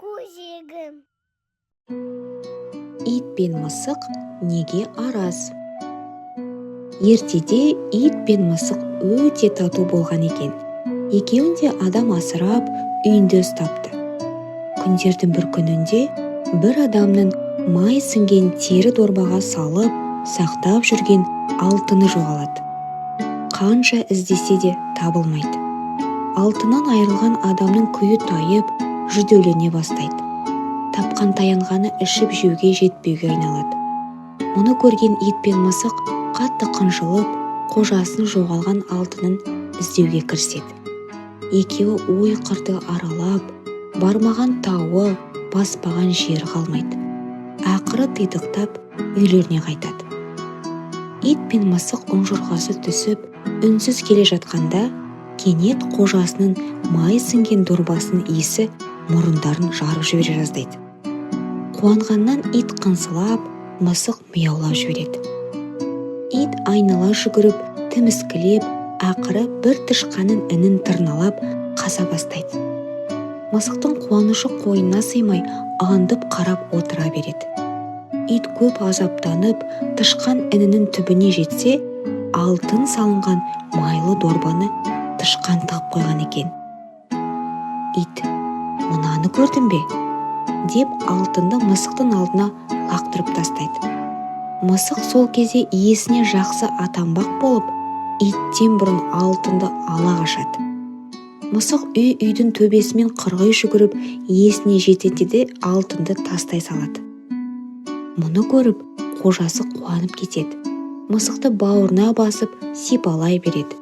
көжегім. Ит пен мысық неге араз? Ертеде ит пен мысық өте тату болған екен. Екеуін де адам асырап, үйінде ұстапты. Күндердің бір күнінде бір адамның май сіңген тері дорбаға салып, сақтап жүрген алтыны жоғалады. Қанша іздесе де табылмайды. Алтыннан айырылған адамның күйі тайып, жүдеулене бастайды. Тапқан таянғаны ішіп жеуге жетпеуге айналады. Мұны көрген ит пен мысық қатты қынжылып, қожасын жоғалған алтынын іздеуге кіріседі. Екеуі ой қырды аралап, бармаған тауы, баспаған жері қалмайды. Ақыры титықтап үйлеріне қайтады. Ит пен мысық ұнжырғасы түсіп, үнсіз келе жатқанда, кенет қожасының май сіңген дорбасының иісі мұрындарын жарып жібере жаздайды. Қуанғаннан ит қынсылап, мысық мияулап жібереді. Ит айнала жүгіріп, тіміскілеп, ақыры бір тышқанның інін тырналап қаза бастайды. Мысықтың қуанышы қойнына сыймай, аңдып қарап отыра береді. Ит көп азаптанып, тышқан інінің түбіне жетсе, алтын салынған майлы дорбаны тышқан тығып қойған екен. Ит: «Мынаны көрдің бе?» деп алтынды мысықтың алдына лақтырып тастайды. Мысық сол кезде иесіне жақсы атанбақ болып, иттен бұрын алтынды ала қашады. Мысық үйдің төбесімен қырғи жүгіріп, иесіне жетеді де алтынды тастай салады. Мұны көріп, қожасы қуанып кетеді. Мысықты бауырына басып, сипалай береді.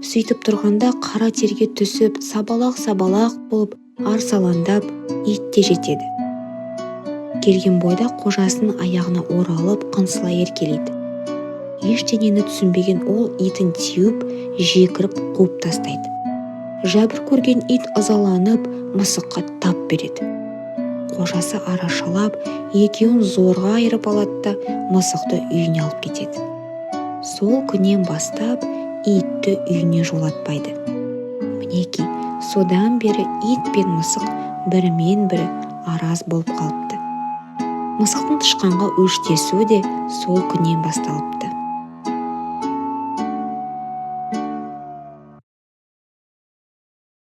Сөйтіп тұрғанда қара терге түсіп, сабалақ-сабалақ болып, арсаландап, ит те жетеді. Келген бойда қожасының аяғына оралып, қынсыла еркелейді. Ештеңені түсінбеген ол итін теуіп, жекіріп қуып тастайды. Жәбір көрген ит ызаланып, мысыққа тап береді. Қожасы арашалап, екеуін зорға айырып алады да мысықты үйіне алып кетеді. Сол күннен бастап итті үйіне жолатпайды. Мінекей, содан бері ит пен мысық бірімен бірі араз болып қалыпты. Мысықтың тышқанға өштесуі де сол күннен басталыпты.